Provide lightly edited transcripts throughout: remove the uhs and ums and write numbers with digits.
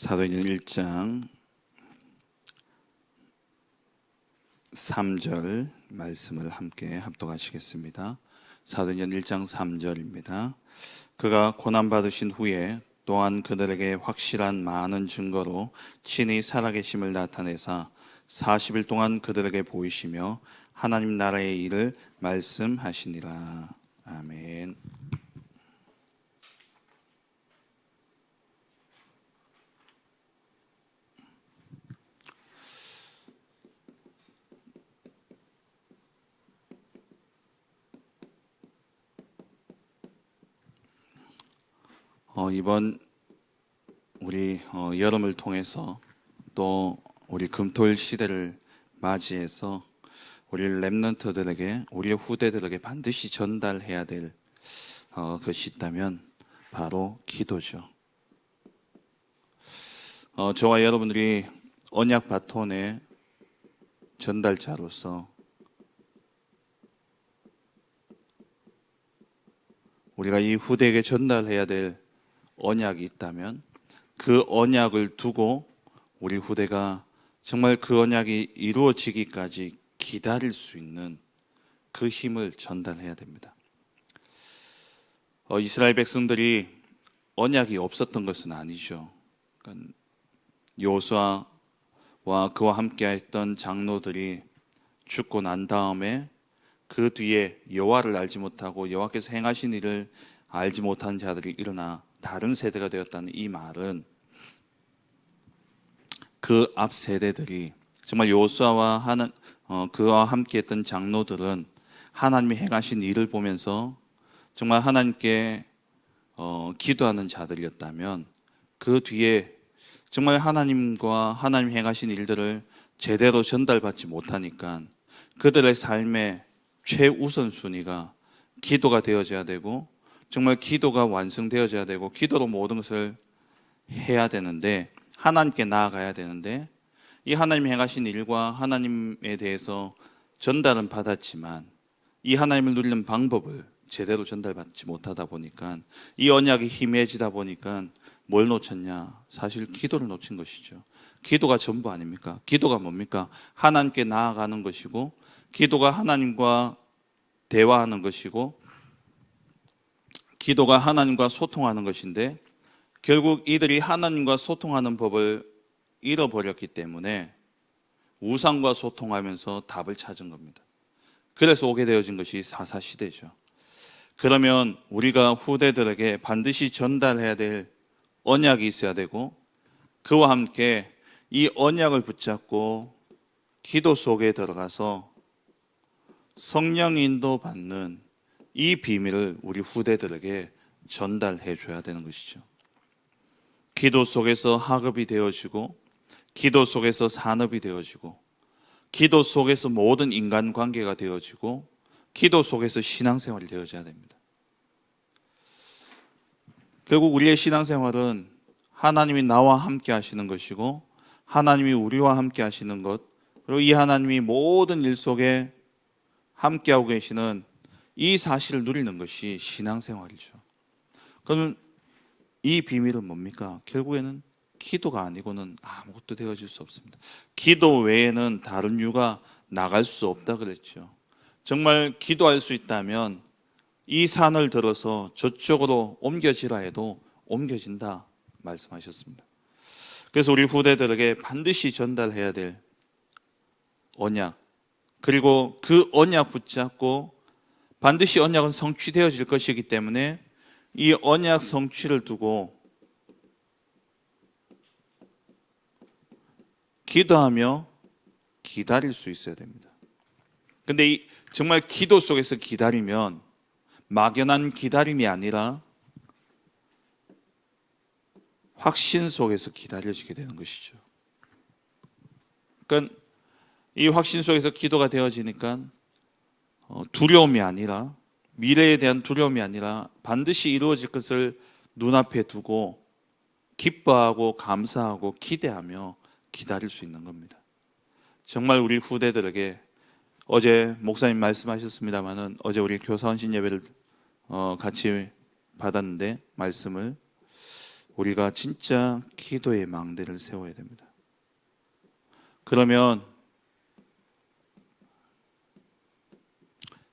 사도행전 1장 3절 말씀을 함께 합독하시겠습니다. 사도행전 1장 3절입니다. 그가 고난받으신 후에 또한 그들에게 확실한 많은 증거로 친히 살아계심을 나타내사 40일 동안 그들에게 보이시며 하나님 나라의 일을 말씀하시니라. 아멘. 이번 우리 여름을 통해서 또 우리 금토일 시대를 맞이해서 우리 렘넌트들에게, 우리 후대들에게 반드시 전달해야 될 것이 있다면 바로 기도죠. 저와 여러분들이 언약 바톤의 전달자로서 우리가 이 후대에게 전달해야 될 언약이 있다면 그 언약을 두고 우리 후대가 정말 그 언약이 이루어지기까지 기다릴 수 있는 그 힘을 전달해야 됩니다. 이스라엘 백성들이 언약이 없었던 것은 아니죠. 그러니까 여호수아와 그와 함께했던 장로들이 죽고 난 다음에 그 뒤에 여호와를 알지 못하고 여호와께서 행하신 일을 알지 못한 자들이 일어나 다른 세대가 되었다는 이 말은 그 앞 세대들이 정말 여호수아와 그와 함께했던 장로들은 하나님이 행하신 일을 보면서 정말 하나님께 기도하는 자들이었다면 그 뒤에 정말 하나님과 하나님 행하신 일들을 제대로 전달받지 못하니까 그들의 삶의 최우선 순위가 기도가 되어져야 되고 정말 기도가 완성되어져야 되고 기도로 모든 것을 해야 되는데 하나님께 나아가야 되는데 이 하나님 행하신 일과 하나님에 대해서 전달은 받았지만 이 하나님을 누리는 방법을 제대로 전달받지 못하다 보니까 이 언약이 희미해지다 보니까 뭘 놓쳤냐? 사실 기도를 놓친 것이죠. 기도가 전부 아닙니까? 기도가 뭡니까? 하나님께 나아가는 것이고 기도가 하나님과 대화하는 것이고 기도가 하나님과 소통하는 것인데 결국 이들이 하나님과 소통하는 법을 잃어버렸기 때문에 우상과 소통하면서 답을 찾은 겁니다. 그래서 오게 되어진 것이 사사시대죠. 그러면 우리가 후대들에게 반드시 전달해야 될 언약이 있어야 되고 그와 함께 이 언약을 붙잡고 기도 속에 들어가서 성령 인도 받는 이 비밀을 우리 후대들에게 전달해 줘야 되는 것이죠. 기도 속에서 학업이 되어지고 기도 속에서 산업이 되어지고 기도 속에서 모든 인간관계가 되어지고 기도 속에서 신앙생활이 되어져야 됩니다. 결국 우리의 신앙생활은 하나님이 나와 함께 하시는 것이고 하나님이 우리와 함께 하시는 것 그리고 이 하나님이 모든 일 속에 함께하고 계시는 이 사실을 누리는 것이 신앙생활이죠. 그러면 이 비밀은 뭡니까? 결국에는 기도가 아니고는 아무것도 되어질 수 없습니다. 기도 외에는 다른 유가 나갈 수 없다 그랬죠. 정말 기도할 수 있다면 이 산을 들어서 저쪽으로 옮겨지라 해도 옮겨진다 말씀하셨습니다. 그래서 우리 후대들에게 반드시 전달해야 될 언약 그리고 그 언약 붙잡고 반드시 언약은 성취되어질 것이기 때문에 이 언약 성취를 두고 기도하며 기다릴 수 있어야 됩니다. 그런데 정말 기도 속에서 기다리면 막연한 기다림이 아니라 확신 속에서 기다려지게 되는 것이죠. 그러니까 이 확신 속에서 기도가 되어지니까 두려움이 아니라 미래에 대한 두려움이 아니라 반드시 이루어질 것을 눈앞에 두고 기뻐하고 감사하고 기대하며 기다릴 수 있는 겁니다. 정말 우리 후대들에게 어제 목사님 말씀하셨습니다마는 어제 우리 교사원신 예배를 같이 받았는데 말씀을 우리가 진짜 기도의 망대를 세워야 됩니다. 그러면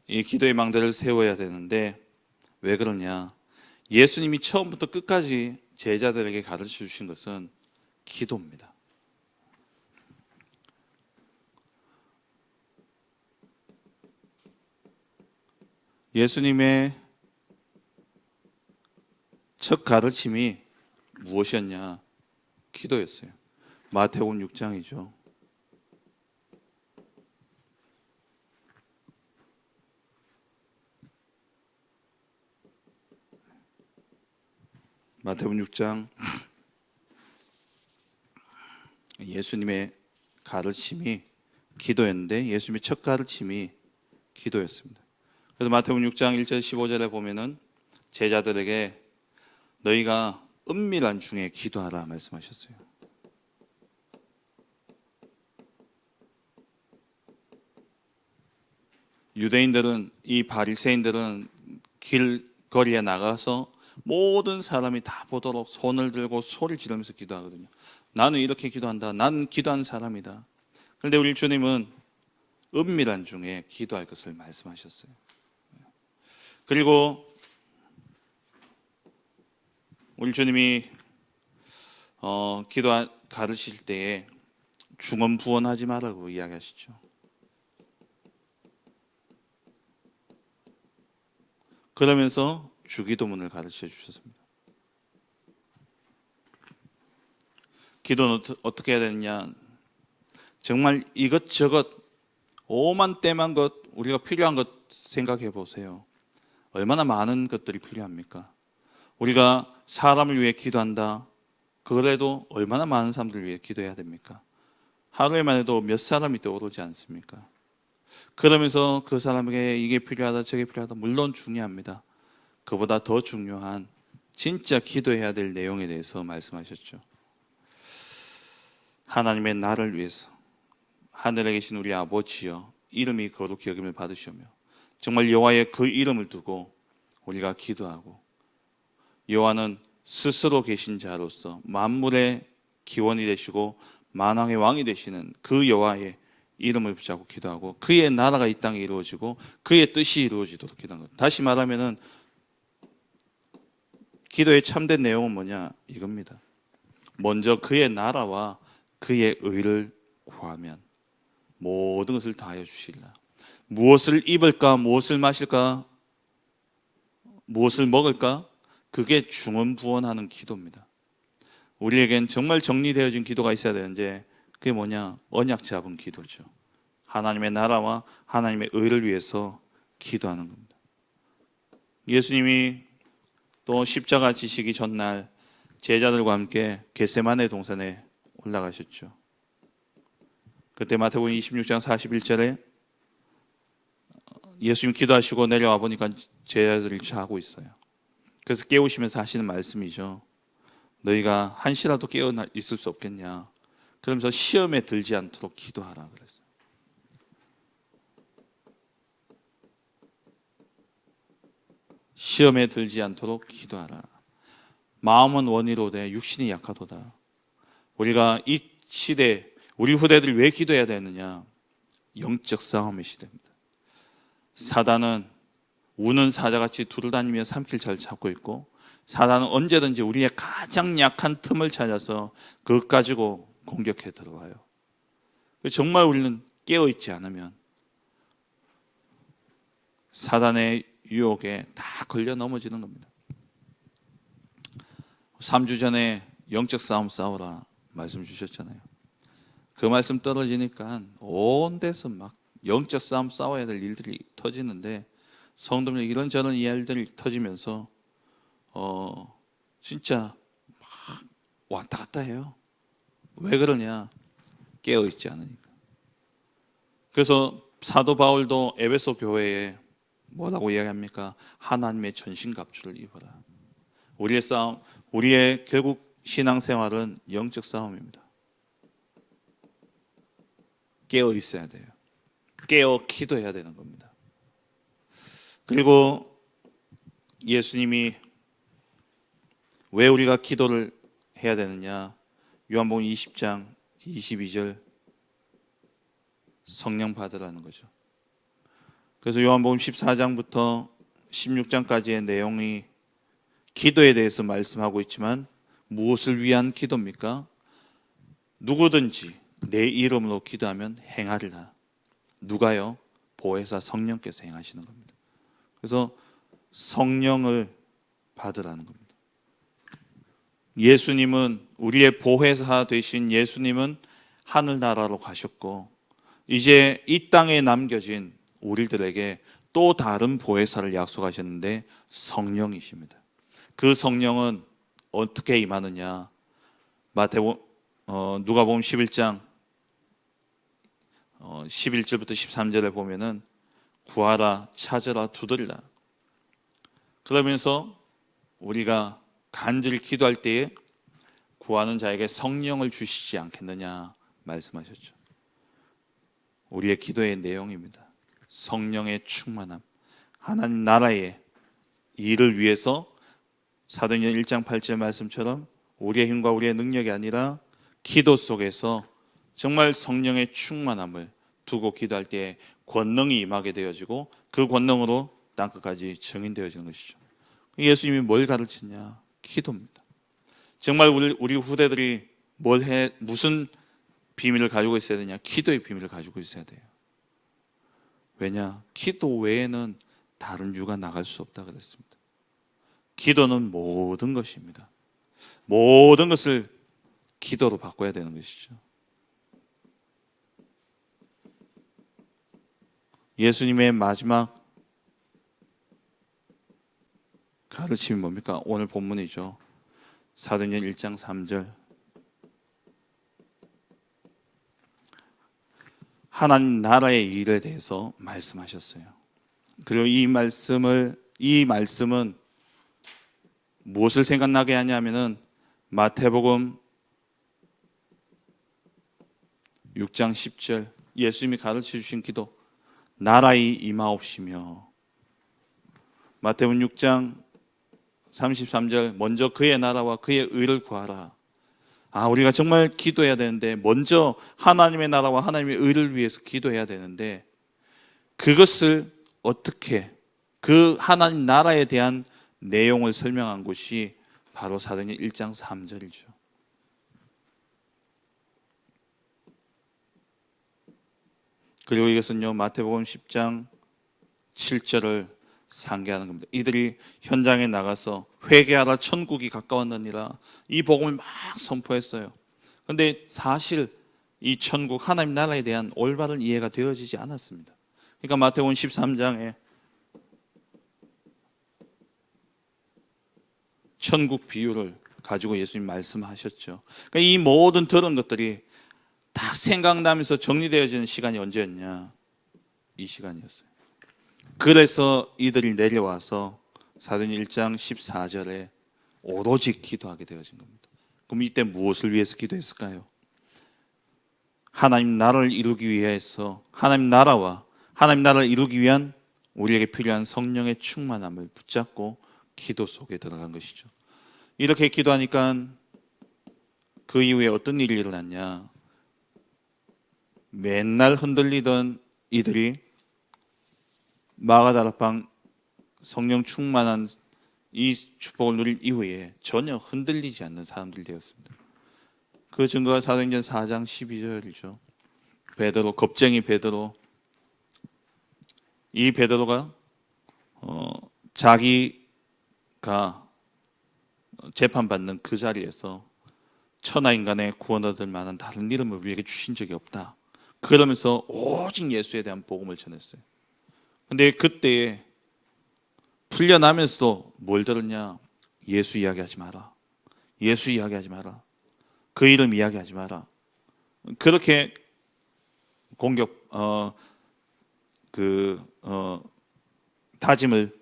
이 기도의 망대를 세워야 되는데 왜 그러냐? 예수님이 처음부터 끝까지 제자들에게 가르쳐 주신 것은 기도입니다. 예수님의 첫 가르침이 무엇이었냐? 기도였어요. 마태복음 6장이죠. 마태복음 6장 예수님의 가르침이 기도였는데 예수님의 첫 가르침이 기도였습니다. 그래서 마태복음 6장 1절 15절에 보면은 제자들에게 너희가 은밀한 중에 기도하라 말씀하셨어요. 유대인들은, 이 바리새인들은 길거리에 나가서 모든 사람이 다 보도록 손을 들고 소리를 지르면서 기도하거든요. 나는 이렇게 기도한다. 나는 기도하는 사람이다. 그런데 우리 주님은 은밀한 중에 기도할 것을 말씀하셨어요. 그리고 우리 주님이 기도 가르칠 때에 중언부언하지 말라고 이야기하시죠. 그러면서 주기도문을 가르쳐 주셨습니다. 기도는 어떻게 해야 되느냐? 정말 이것저것 오만 때만 것 우리가 필요한 것 생각해 보세요. 얼마나 많은 것들이 필요합니까? 우리가 사람을 위해 기도한다. 그래도 얼마나 많은 사람들을 위해 기도해야 됩니까? 하루에만 해도 몇 사람이 떠오르지 않습니까? 그러면서 그 사람에게 이게 필요하다 저게 필요하다 물론 중요합니다. 그보다 더 중요한 진짜 기도해야 될 내용에 대해서 말씀하셨죠. 하나님의 나를 위해서 하늘에 계신 우리 아버지여 이름이 거룩히 여김을 받으시오며 정말 여호와의 그 이름을 두고 우리가 기도하고 여호와는 스스로 계신 자로서 만물의 기원이 되시고 만왕의 왕이 되시는 그 여호와의 이름을 붙잡고 기도하고 그의 나라가 이 땅에 이루어지고 그의 뜻이 이루어지도록 기도하는 것. 다시 말하면은 기도의 참된 내용은 뭐냐? 이겁니다. 먼저 그의 나라와 그의 의를 구하면 모든 것을 다하여 주시리라. 무엇을 입을까? 무엇을 마실까? 무엇을 먹을까? 그게 중언부언하는 기도입니다. 우리에겐 정말 정리되어진 기도가 있어야 되는데 그게 뭐냐? 언약 잡은 기도죠. 하나님의 나라와 하나님의 의를 위해서 기도하는 겁니다. 예수님이 또 십자가 지시기 전날 제자들과 함께 겟세마네 동산에 올라가셨죠. 그때 마태복음 26장 41절에 예수님 기도하시고 내려와 보니까 제자들이 자고 있어요. 그래서 깨우시면서 하시는 말씀이죠. 너희가 한시라도 깨어 있을 수 없겠냐. 그러면서 시험에 들지 않도록 기도하라 그랬어요. 시험에 들지 않도록 기도하라. 마음은 원이로되 육신이 약하도다. 우리가 이 시대 우리 후대들이 왜 기도해야 되느냐? 영적 싸움의 시대입니다. 사단은 우는 사자같이 두루다니며 삼킬 잘 잡고 있고 사단은 언제든지 우리의 가장 약한 틈을 찾아서 그것 가지고 공격해 들어와요. 정말 우리는 깨어있지 않으면 사단의 유혹에 다 걸려 넘어지는 겁니다. 3주 전에 영적 싸움 싸우라 말씀 주셨잖아요. 그 말씀 떨어지니까 온 데서 막 영적 싸움 싸워야 될 일들이 터지는데 성도들 이런저런 일들이 터지면서 진짜 막 왔다 갔다 해요. 왜 그러냐? 깨어있지 않으니까. 그래서 사도 바울도 에베소 교회에 뭐라고 이야기합니까? 하나님의 전신갑주를 입어라. 우리의 싸움, 우리의 결국 신앙생활은 영적 싸움입니다. 깨어 있어야 돼요. 깨어 기도해야 되는 겁니다. 그리고 예수님이 왜 우리가 기도를 해야 되느냐? 요한복음 20장 22절 성령 받으라는 거죠. 그래서 요한복음 14장부터 16장까지의 내용이 기도에 대해서 말씀하고 있지만 무엇을 위한 기도입니까? 누구든지 내 이름으로 기도하면 행하리라. 누가요? 보혜사 성령께서 행하시는 겁니다. 그래서 성령을 받으라는 겁니다. 예수님은, 우리의 보혜사 되신 예수님은 하늘나라로 가셨고 이제 이 땅에 남겨진 우리들에게 또 다른 보혜사를 약속하셨는데 성령이십니다. 그 성령은 어떻게 임하느냐? 누가복음 11장 11절부터 13절에 보면은 구하라, 찾으라, 두드리라. 그러면서 우리가 간절히 기도할 때에 구하는 자에게 성령을 주시지 않겠느냐 말씀하셨죠. 우리의 기도의 내용입니다. 성령의 충만함, 하나님 나라의 일을 위해서 사도행전 1장 8절 말씀처럼 우리의 힘과 우리의 능력이 아니라 기도 속에서 정말 성령의 충만함을 두고 기도할 때 권능이 임하게 되어지고 그 권능으로 땅끝까지 증인되어지는 것이죠. 예수님이 뭘 가르치냐? 기도입니다. 정말 우리 후대들이 무슨 비밀을 가지고 있어야 되냐? 기도의 비밀을 가지고 있어야 돼요. 왜냐? 기도 외에는 다른 유가 나갈 수 없다 그랬습니다. 기도는 모든 것입니다. 모든 것을 기도로 바꿔야 되는 것이죠. 예수님의 마지막 가르침이 뭡니까? 오늘 본문이죠. 사도행전 1장 3절. 하나님 나라의 일에 대해서 말씀하셨어요. 그리고 이 말씀은 무엇을 생각나게 하냐면은 마태복음 6장 10절 예수님이 가르쳐 주신 기도, 나라의 임하옵시며. 마태복음 6장 33절 먼저 그의 나라와 그의 의를 구하라. 우리가 정말 기도해야 되는데 먼저 하나님의 나라와 하나님의 의를 위해서 기도해야 되는데 그것을 어떻게, 그 하나님 나라에 대한 내용을 설명한 것이 바로 사도행전 1장 3절이죠. 그리고 이것은요 마태복음 10장 7절을 상기하는 겁니다. 이들이 현장에 나가서 회개하라 천국이 가까웠느니라 이 복음을 막 선포했어요. 그런데 사실 이 천국 하나님 나라에 대한 올바른 이해가 되어지지 않았습니다. 그러니까 마태복음 13장에 천국 비유를 가지고 예수님 말씀하셨죠. 그러니까 이 모든 들은 것들이 딱 생각나면서 정리되어지는 시간이 언제였냐? 이 시간이었어요. 그래서 이들이 내려와서 사도행전 1장 14절에 오로지 기도하게 되어진 겁니다. 그럼 이때 무엇을 위해서 기도했을까요? 하나님 나라를 이루기 위해서, 하나님 나라와 하나님 나라를 이루기 위한 우리에게 필요한 성령의 충만함을 붙잡고 기도 속에 들어간 것이죠. 이렇게 기도하니까 그 이후에 어떤 일이 일어났냐? 맨날 흔들리던 이들이 마가다락방 성령 충만한 이 축복을 누릴 이후에 전혀 흔들리지 않는 사람들이 되었습니다. 그 증거가 사도행전 4장 12절이죠. 베드로, 겁쟁이 베드로. 이 베드로가 자기가 재판받는 그 자리에서 천하 인간의 구원 얻을 만한 다른 이름을 우리에게 주신 적이 없다. 그러면서 오직 예수에 대한 복음을 전했어요. 근데 그때에 풀려나면서도 뭘 들었냐? 예수 이야기하지 마라. 예수 이야기하지 마라. 그 이름 이야기하지 마라. 그렇게 다짐을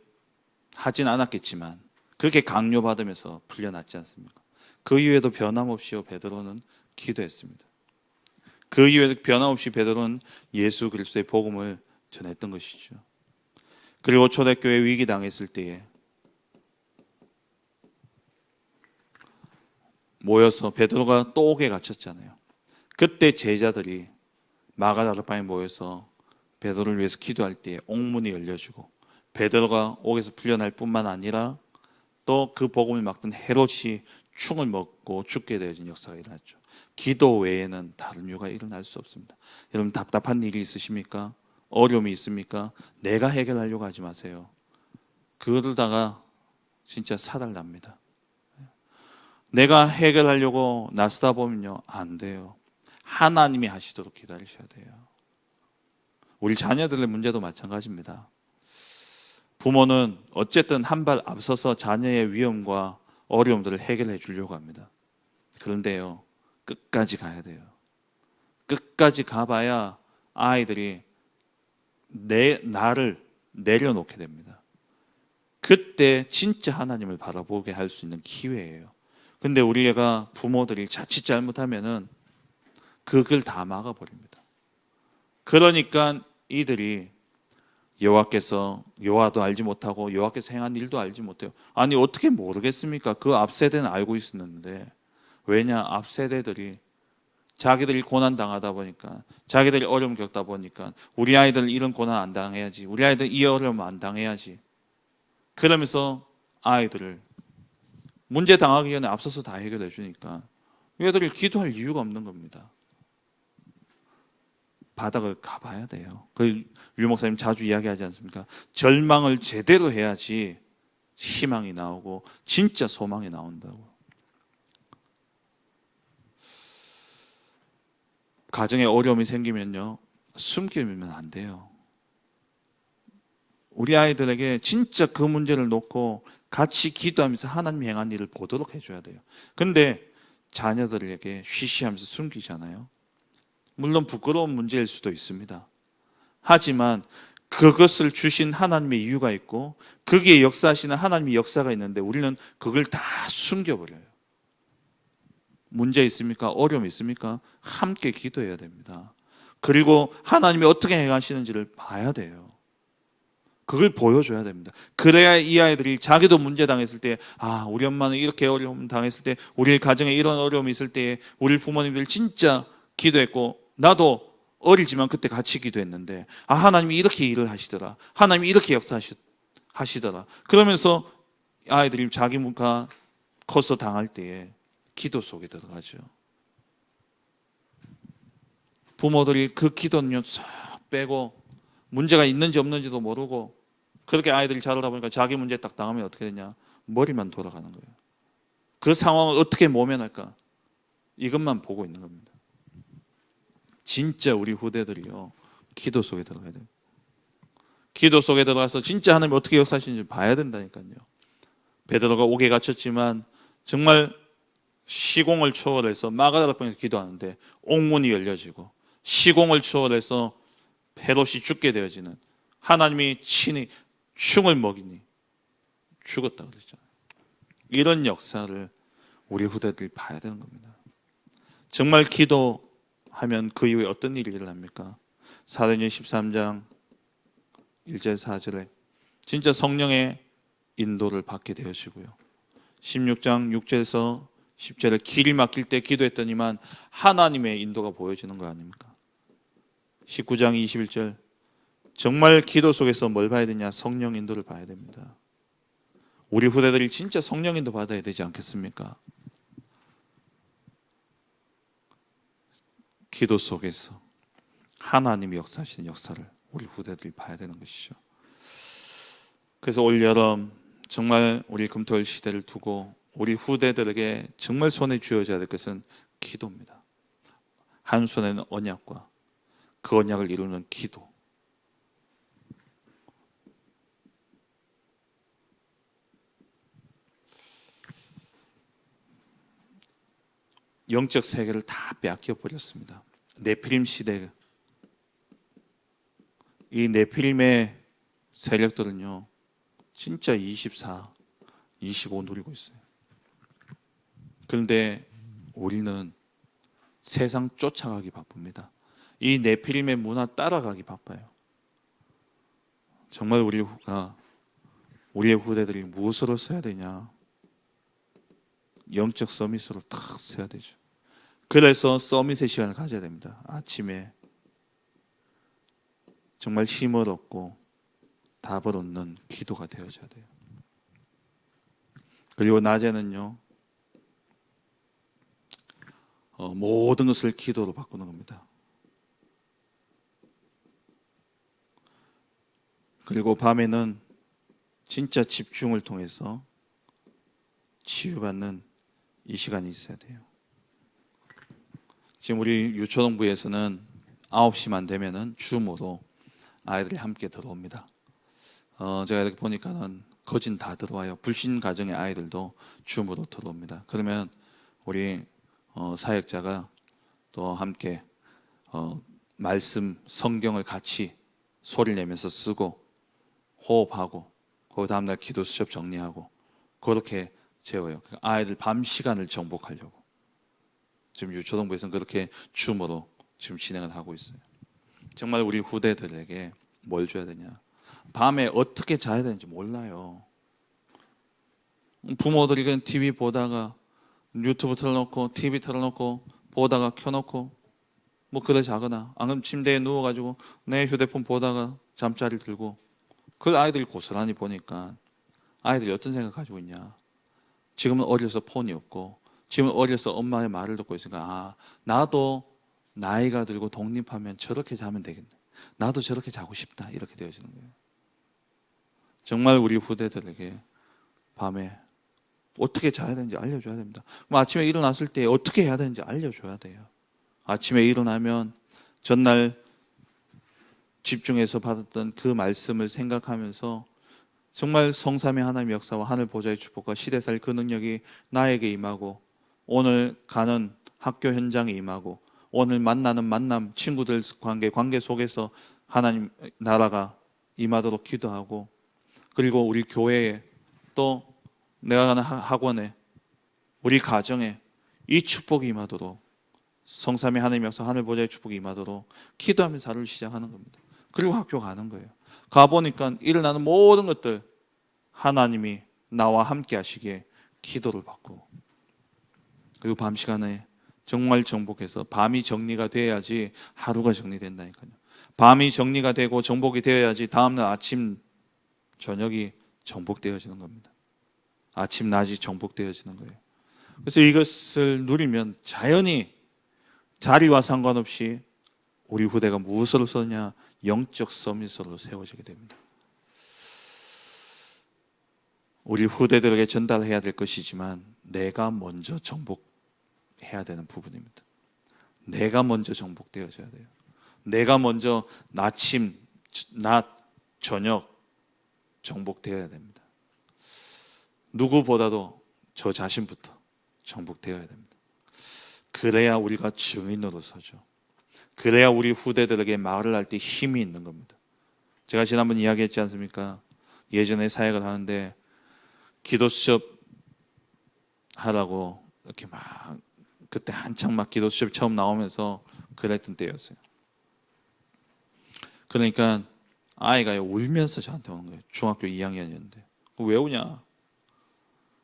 하진 않았겠지만 그렇게 강요받으면서 풀려났지 않습니까? 그 이후에도 변함없이 베드로는 기도했습니다. 그 이후에도 변함없이 베드로는 예수 그리스도의 복음을 전했던 것이죠. 그리고 초대교회 위기 당했을 때에 모여서 베드로가 또 옥에 갇혔잖아요. 그때 제자들이 마가다락방에 모여서 베드로를 위해서 기도할 때 옥문이 열려지고 베드로가 옥에서 풀려날 뿐만 아니라 또 그 복음을 막던 헤롯이 충을 먹고 죽게 되어진 역사가 일어났죠. 기도 외에는 다른 이유가 일어날 수 없습니다. 여러분 답답한 일이 있으십니까? 어려움이 있습니까? 내가 해결하려고 하지 마세요. 그러다가 진짜 사달납니다. 내가 해결하려고 나서다 보면요, 안 돼요. 하나님이 하시도록 기다리셔야 돼요. 우리 자녀들의 문제도 마찬가지입니다. 부모는 어쨌든 한 발 앞서서 자녀의 위험과 어려움들을 해결해 주려고 합니다. 그런데요, 끝까지 가야 돼요. 끝까지 가봐야 아이들이 나를 내려놓게 됩니다. 그때 진짜 하나님을 바라보게 할 수 있는 기회예요. 근데 우리 애가 부모들이 자칫 잘못하면은 그걸 다 막아버립니다. 그러니까 이들이 여호와도 알지 못하고 여호와께서 행한 일도 알지 못해요. 아니 어떻게 모르겠습니까? 그 앞세대는 알고 있었는데. 왜냐? 앞세대들이 자기들이 고난 당하다 보니까, 자기들이 어려움 겪다 보니까 우리 아이들 이런 고난 안 당해야지, 우리 아이들 이 어려움 안 당해야지, 그러면서 아이들을 문제 당하기 전에 앞서서 다 해결해 주니까 얘들이 기도할 이유가 없는 겁니다. 바닥을 가봐야 돼요. 유 목사님 자주 이야기하지 않습니까? 절망을 제대로 해야지 희망이 나오고 진짜 소망이 나온다고. 가정에 어려움이 생기면요, 숨기면 안 돼요. 우리 아이들에게 진짜 그 문제를 놓고 같이 기도하면서 하나님이 행한 일을 보도록 해줘야 돼요. 근데 자녀들에게 쉬쉬하면서 숨기잖아요. 물론 부끄러운 문제일 수도 있습니다. 하지만 그것을 주신 하나님의 이유가 있고 거기에 역사하시는 하나님의 역사가 있는데 우리는 그걸 다 숨겨버려요. 문제 있습니까? 어려움 있습니까? 함께 기도해야 됩니다. 그리고 하나님이 어떻게 행하시는지를 봐야 돼요. 그걸 보여줘야 됩니다. 그래야 이 아이들이 자기도 문제 당했을 때, 아, 우리 엄마는 이렇게 어려움 당했을 때, 우리 가정에 이런 어려움이 있을 때 우리 부모님들 진짜 기도했고 나도 어리지만 그때 같이 기도했는데, 아, 하나님이 이렇게 일을 하시더라, 하나님이 이렇게 역사하시더라, 그러면서 아이들이 자기 문화 커서 당할 때에 기도 속에 들어가죠. 부모들이 그 기도는요 쏙 빼고 문제가 있는지 없는지도 모르고 그렇게 아이들이 자라다 보니까 자기 문제 딱 당하면 어떻게 되냐? 머리만 돌아가는 거예요. 그 상황을 어떻게 모면할까? 이것만 보고 있는 겁니다. 진짜 우리 후대들이요, 기도 속에 들어가야 돼요. 기도 속에 들어가서 진짜 하나님이 어떻게 역사하시는지 봐야 된다니까요. 베드로가 옥에 갇혔지만 정말 시공을 초월해서 마가다락방에서 기도하는데 옥문이 열려지고, 시공을 초월해서 헤롯이 죽게 되어지는, 하나님이 친히 충을 먹이니 죽었다 그랬잖아요. 이런 역사를 우리 후대들이 봐야 되는 겁니다. 정말 기도하면 그 이후에 어떤 일이 일어납니까? 사도행전 13장 1절 4절에 진짜 성령의 인도를 받게 되어지고요. 16장 6절에서 10절에 길이 막힐 때 기도했더니만 하나님의 인도가 보여지는 거 아닙니까? 19장 21절 정말 기도 속에서 뭘 봐야 되냐? 성령 인도를 봐야 됩니다. 우리 후대들이 진짜 성령 인도 받아야 되지 않겠습니까? 기도 속에서 하나님이 역사하시는 역사를 우리 후대들이 봐야 되는 것이죠. 그래서 올 여름 정말 우리 금토일 시대를 두고 우리 후대들에게 정말 손에 쥐어져야 될 것은 기도입니다. 한 손에는 언약과 그 언약을 이루는 기도. 영적 세계를 다 빼앗겨 버렸습니다. 네피림 시대, 이 네피림의 세력들은요 진짜 24, 25 누리고 있어요. 그런데 우리는 세상 쫓아가기 바쁩니다. 이 네피림의 문화 따라가기 바빠요. 정말 우리의 후대들이 무엇으로 써야 되냐? 영적 서밋으로 탁 세야 되죠. 그래서 서밋의 시간을 가져야 됩니다. 아침에 정말 힘을 얻고 답을 얻는 기도가 되어져야 돼요. 그리고 낮에는요, 모든 것을 기도로 바꾸는 겁니다. 그리고 밤에는 진짜 집중을 통해서 치유받는 이 시간이 있어야 돼요. 지금 우리 유초동부에서는 9시만 되면은 줌으로 아이들이 함께 들어옵니다. 제가 이렇게 보니까는 거진 다 들어와요. 불신 가정의 아이들도 줌으로 들어옵니다. 그러면 우리 사역자가 또 함께 말씀 성경을 같이 소리를 내면서 쓰고 호흡하고 그 다음날 기도 수첩 정리하고 그렇게 재워요. 아이들 밤 시간을 정복하려고 지금 유초동부에서는 그렇게 줌으로 지금 진행을 하고 있어요. 정말 우리 후대들에게 뭘 줘야 되냐? 밤에 어떻게 자야 되는지 몰라요. 부모들이 그냥 TV 보다가 유튜브 틀어놓고 TV 틀어놓고 보다가 켜놓고 뭐 그래 자거나 안 그러면 침대에 누워가지고 내 휴대폰 보다가 잠자리 들고 그걸 아이들이 고스란히 보니까 아이들이 어떤 생각 가지고 있냐? 지금은 어려서 폰이 없고 지금은 어려서 엄마의 말을 듣고 있으니까 나도 나이가 들고 독립하면 저렇게 자면 되겠네. 나도 저렇게 자고 싶다. 이렇게 되어지는 거예요. 정말 우리 후대들에게 밤에 어떻게 자야 되는지 알려줘야 됩니다. 아침에 일어났을 때 어떻게 해야 되는지 알려줘야 돼요. 아침에 일어나면 전날 집중해서 받았던 그 말씀을 생각하면서 정말 성삼위 하나님의 역사와 하늘 보좌의 축복과 시대살 그 능력이 나에게 임하고 오늘 가는 학교 현장에 임하고 오늘 만나는 만남 친구들 관계 속에서 하나님 나라가 임하도록 기도하고 그리고 우리 교회에 또 내가 가는 학원에 우리 가정에 이 축복이 임하도록 성삼위 하나님의 역사 하늘 보좌의 축복이 임하도록 기도하면서 하루를 시작하는 겁니다. 그리고 학교 가는 거예요. 가보니까 일어나는 모든 것들 하나님이 나와 함께 하시기에 기도를 받고 그리고 밤 시간에 정말 정복해서 밤이 정리가 돼야지 하루가 정리된다니까요. 밤이 정리가 되고 정복이 되어야지 다음날 아침 저녁이 정복되어지는 겁니다. 아침 낮이 정복되어지는 거예요. 그래서 이것을 누리면 자연히 자리와 상관없이 우리 후대가 무엇으로 서냐? 영적 서밋으로 세워지게 됩니다. 우리 후대들에게 전달해야 될 것이지만 내가 먼저 정복해야 되는 부분입니다. 내가 먼저 정복되어져야 돼요. 내가 먼저 아침, 낮, 저녁 정복되어야 됩니다. 누구보다도 저 자신부터 정복되어야 됩니다. 그래야 우리가 증인으로 서죠. 그래야 우리 후대들에게 말을 할 때 힘이 있는 겁니다. 제가 지난번 이야기했지 않습니까? 예전에 사역을 하는데 기도 수첩 하라고 이렇게 막 그때 한창 막 기도 수첩 처음 나오면서 그랬던 때였어요. 그러니까 아이가 울면서 저한테 오는 거예요. 중학교 2학년이었는데 왜 우냐?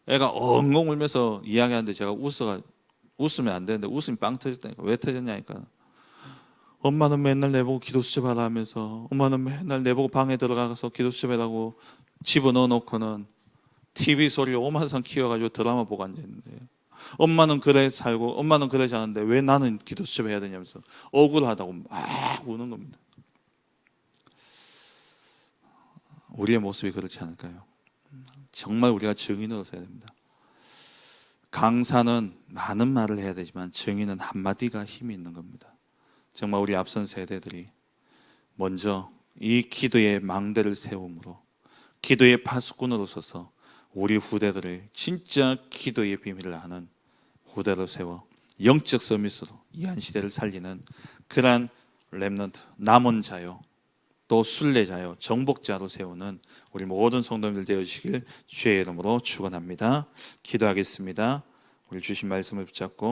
애가 엉엉 울면서 이야기하는데 제가 웃으면 안 되는데 웃음이 빵 터졌다니까. 왜 터졌냐니까. 엄마는 맨날 내보고 기도 수첩하라 하면서 엄마는 맨날 내보고 방에 들어가서 기도 수첩하라고 집어넣어 놓고는 TV 소리를 오만상 키워가지고 드라마 보고 앉아있는데 엄마는 그래 살고 엄마는 그래 자는데 왜 나는 기도 수첩해야 되냐면서 억울하다고 막 우는 겁니다. 우리의 모습이 그렇지 않을까요? 정말 우리가 증인으로 서야 됩니다. 강사는 많은 말을 해야 되지만 증인은 한마디가 힘이 있는 겁니다. 정말 우리 앞선 세대들이 먼저 이 기도의 망대를 세움으로 기도의 파수꾼으로 서서 우리 후대들을 진짜 기도의 비밀을 아는 후대로 세워 영적 서밋으로 이 한 시대를 살리는 그러한 렘넌트 남은 자요 또 순례자요 정복자로 세우는 우리 모든 성도님들 되어주시길 주의 이름으로 축원합니다. 기도하겠습니다. 우리 주신 말씀을 붙잡고